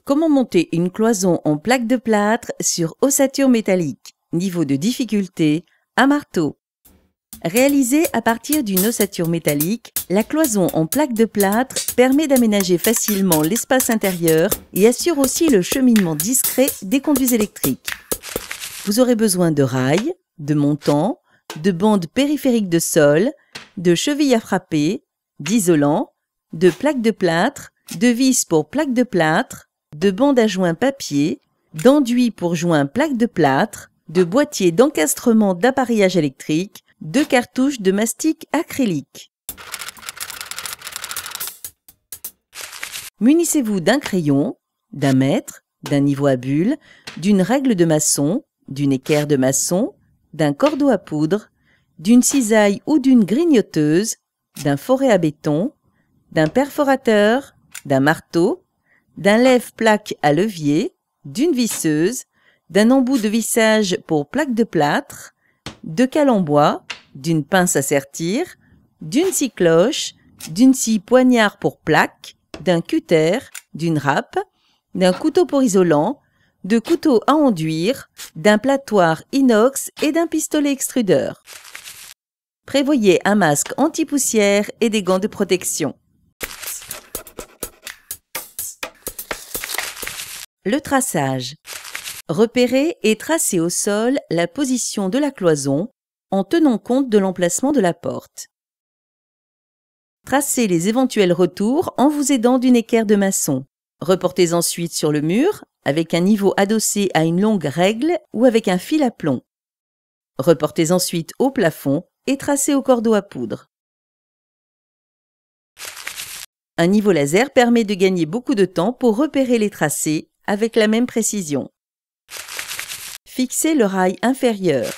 Comment monter une cloison en plaque de plâtre sur ossature métallique? Niveau de difficulté, à marteau. Réalisée à partir d'une ossature métallique, la cloison en plaque de plâtre permet d'aménager facilement l'espace intérieur et assure aussi le cheminement discret des conduits électriques. Vous aurez besoin de rails, de montants, de bandes périphériques de sol, de chevilles à frapper, d'isolants, de plaques de plâtre, de vis pour plaques de plâtre, de bandes à joint papier, d'enduits pour joint plaques de plâtre, de boîtiers d'encastrement d'appareillage électrique, de cartouches de mastic acrylique. Munissez-vous d'un crayon, d'un mètre, d'un niveau à bulles, d'une règle de maçon, d'une équerre de maçon, d'un cordeau à poudre, d'une cisaille ou d'une grignoteuse, d'un forêt à béton, d'un perforateur, d'un marteau, d'un lève-plaque à levier, d'une visseuse, d'un embout de vissage pour plaque de plâtre, de cale en bois, d'une pince à sertir, d'une scie cloche, d'une scie poignard pour plaque, d'un cutter, d'une râpe, d'un couteau pour isolant, de couteaux à enduire, d'un platoir inox et d'un pistolet extrudeur. Prévoyez un masque anti-poussière et des gants de protection. Le traçage. Repérez et tracez au sol la position de la cloison en tenant compte de l'emplacement de la porte. Tracez les éventuels retours en vous aidant d'une équerre de maçon. Reportez ensuite sur le mur avec un niveau adossé à une longue règle ou avec un fil à plomb. Reportez ensuite au plafond et tracez au cordeau à poudre. Un niveau laser permet de gagner beaucoup de temps pour repérer les tracés avec la même précision. Fixez le rail inférieur.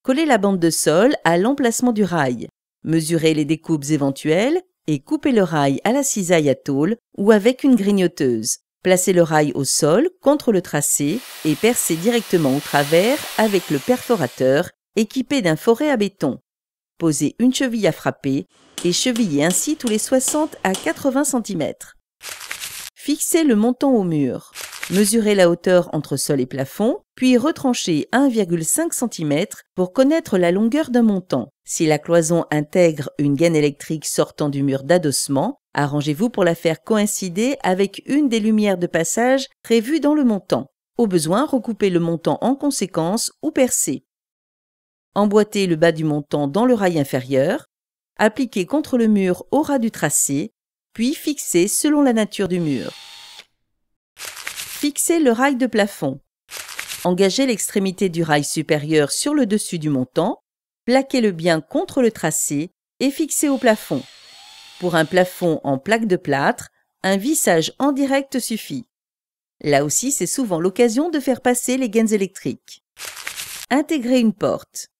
Collez la bande de sol à l'emplacement du rail. Mesurez les découpes éventuelles et coupez le rail à la cisaille à tôle ou avec une grignoteuse. Placez le rail au sol contre le tracé et percez directement au travers avec le perforateur équipé d'un forêt à béton. Posez une cheville à frapper et chevillez ainsi tous les 60 à 80 cm. Fixez le montant au mur. Mesurez la hauteur entre sol et plafond, puis retranchez 1,5 cm pour connaître la longueur d'un montant. Si la cloison intègre une gaine électrique sortant du mur d'adossement, arrangez-vous pour la faire coïncider avec une des lumières de passage prévues dans le montant. Au besoin, recoupez le montant en conséquence ou percez. Emboîtez le bas du montant dans le rail inférieur, appliquez contre le mur au ras du tracé, puis fixez selon la nature du mur. Fixez le rail de plafond. Engagez l'extrémité du rail supérieur sur le dessus du montant, plaquez-le bien contre le tracé et fixez au plafond. Pour un plafond en plaque de plâtre, un vissage en direct suffit. Là aussi, c'est souvent l'occasion de faire passer les gaines électriques. Intégrez une porte.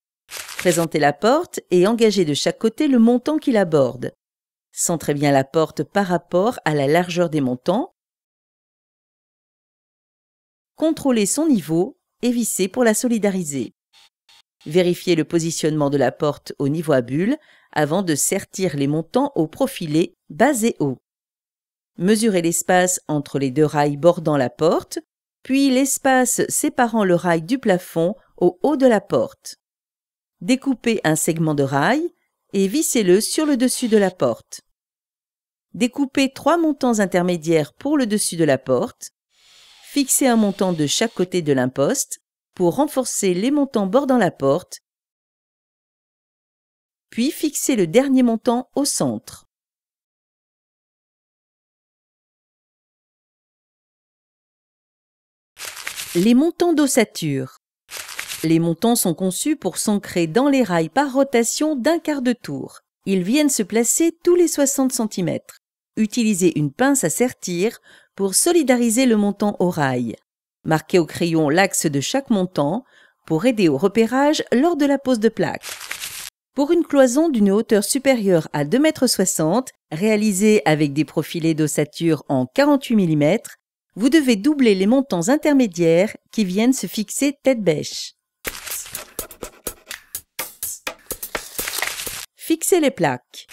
Présentez la porte et engagez de chaque côté le montant qui l'aborde. Centrez bien la porte par rapport à la largeur des montants. Contrôlez son niveau et vissez pour la solidariser. Vérifiez le positionnement de la porte au niveau à bulles avant de sertir les montants au profilé bas et haut. Mesurez l'espace entre les deux rails bordant la porte, puis l'espace séparant le rail du plafond au haut de la porte. Découpez un segment de rail et vissez-le sur le dessus de la porte. Découpez 3 montants intermédiaires pour le dessus de la porte. Fixez un montant de chaque côté de l'imposte pour renforcer les montants bordant la porte, puis fixez le dernier montant au centre. Les montants d'ossature. Les montants sont conçus pour s'ancrer dans les rails par rotation d'un quart de tour. Ils viennent se placer tous les 60 cm. Utilisez une pince à sertir pour solidariser le montant au rail. Marquez au crayon l'axe de chaque montant pour aider au repérage lors de la pose de plaque. Pour une cloison d'une hauteur supérieure à 2,60 m, réalisée avec des profilés d'ossature en 48 mm, vous devez doubler les montants intermédiaires qui viennent se fixer tête bêche. Fixez les plaques.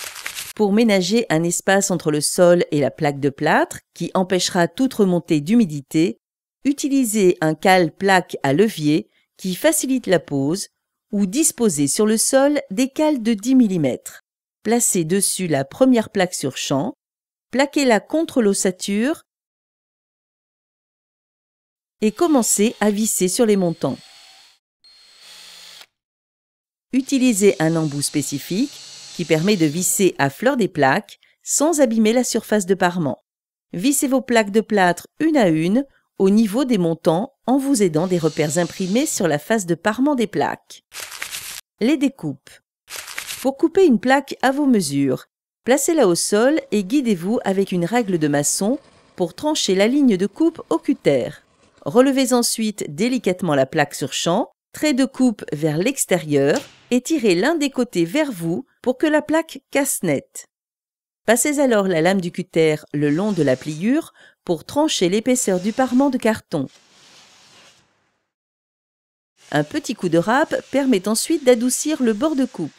Pour ménager un espace entre le sol et la plaque de plâtre qui empêchera toute remontée d'humidité, utilisez un cale plaque à levier qui facilite la pose ou disposez sur le sol des cales de 10 mm. Placez dessus la première plaque sur champ, plaquez-la contre l'ossature et commencez à visser sur les montants. Utilisez un embout spécifique qui permet de visser à fleur des plaques sans abîmer la surface de parement. Vissez vos plaques de plâtre une à une au niveau des montants en vous aidant des repères imprimés sur la face de parement des plaques. Les découpes. Pour couper une plaque à vos mesures, placez-la au sol et guidez-vous avec une règle de maçon pour trancher la ligne de coupe au cutter. Relevez ensuite délicatement la plaque sur champ, trait de coupe vers l'extérieur et tirez l'un des côtés vers vous pour que la plaque casse net. Passez alors la lame du cutter le long de la pliure pour trancher l'épaisseur du parement de carton. Un petit coup de râpe permet ensuite d'adoucir le bord de coupe.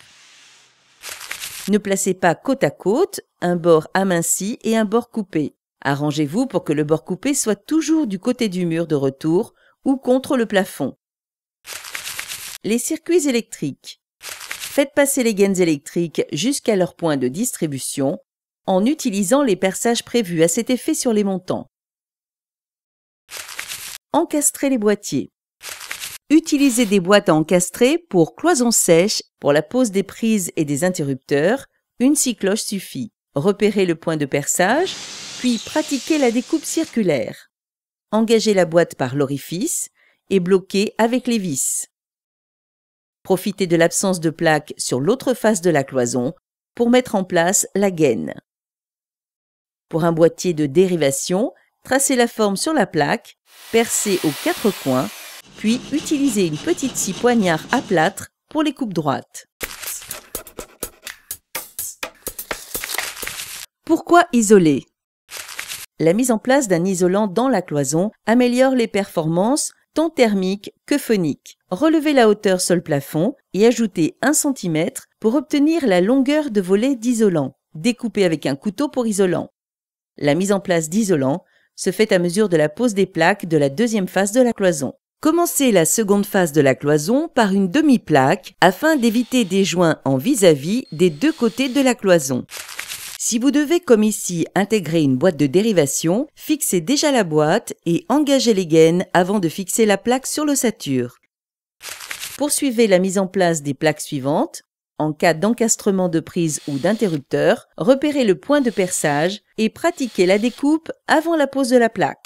Ne placez pas côte à côte un bord aminci et un bord coupé. Arrangez-vous pour que le bord coupé soit toujours du côté du mur de retour ou contre le plafond. Les circuits électriques. Faites passer les gaines électriques jusqu'à leur point de distribution en utilisant les perçages prévus à cet effet sur les montants. Encastrez les boîtiers. Utilisez des boîtes à encastrer pour cloisons sèches, pour la pose des prises et des interrupteurs, une scie cloche suffit. Repérez le point de perçage, puis pratiquez la découpe circulaire. Engagez la boîte par l'orifice et bloquez avec les vis. Profitez de l'absence de plaque sur l'autre face de la cloison pour mettre en place la gaine. Pour un boîtier de dérivation, tracez la forme sur la plaque, percez aux 4 coins, puis utilisez une petite scie poignard à plâtre pour les coupes droites. Pourquoi isoler? La mise en place d'un isolant dans la cloison améliore les performances tant thermiques que phoniques. Relevez la hauteur sol-plafond et ajoutez 1 cm pour obtenir la longueur de volet d'isolant. Découpez avec un couteau pour isolant. La mise en place d'isolant se fait à mesure de la pose des plaques de la deuxième face de la cloison. Commencez la seconde face de la cloison par une demi-plaque afin d'éviter des joints en vis-à-vis des deux côtés de la cloison. Si vous devez, comme ici, intégrer une boîte de dérivation, fixez déjà la boîte et engagez les gaines avant de fixer la plaque sur l'ossature. Poursuivez la mise en place des plaques suivantes. En cas d'encastrement de prise ou d'interrupteur, repérez le point de perçage et pratiquez la découpe avant la pose de la plaque.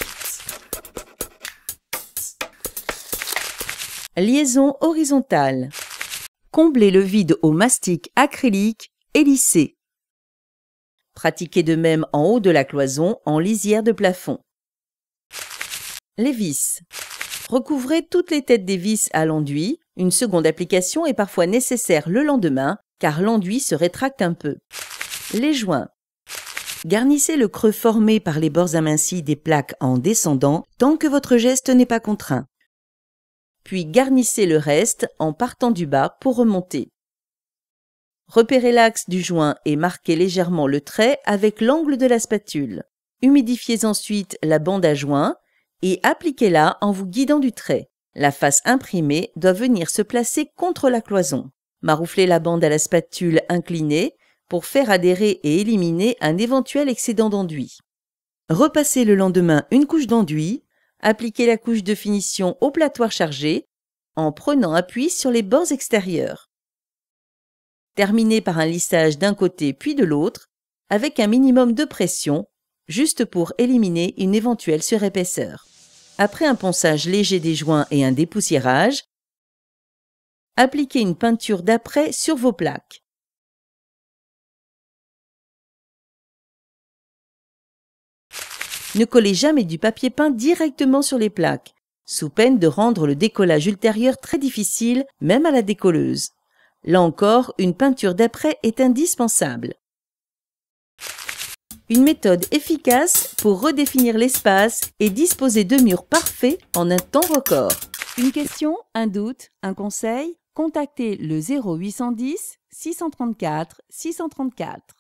Liaison horizontale. Comblez le vide au mastic acrylique et lissez. Pratiquez de même en haut de la cloison en lisière de plafond. Les vis. Recouvrez toutes les têtes des vis à l'enduit. Une seconde application est parfois nécessaire le lendemain car l'enduit se rétracte un peu. Les joints. Garnissez le creux formé par les bords amincis des plaques en descendant tant que votre geste n'est pas contraint. Puis garnissez le reste en partant du bas pour remonter. Repérez l'axe du joint et marquez légèrement le trait avec l'angle de la spatule. Humidifiez ensuite la bande à joint et appliquez-la en vous guidant du trait. La face imprimée doit venir se placer contre la cloison. Marouflez la bande à la spatule inclinée pour faire adhérer et éliminer un éventuel excédent d'enduit. Repassez le lendemain une couche d'enduit, appliquez la couche de finition au plâtoir chargé en prenant appui sur les bords extérieurs. Terminez par un lissage d'un côté puis de l'autre avec un minimum de pression, juste pour éliminer une éventuelle surépaisseur. Après un ponçage léger des joints et un dépoussiérage, appliquez une peinture d'après sur vos plaques. Ne collez jamais du papier peint directement sur les plaques, sous peine de rendre le décollage ultérieur très difficile, même à la décolleuse. Là encore, une peinture d'après est indispensable. Une méthode efficace pour redéfinir l'espace et disposer de murs parfaits en un temps record. Une question, un doute, un conseil? Contactez le 0810 634 634.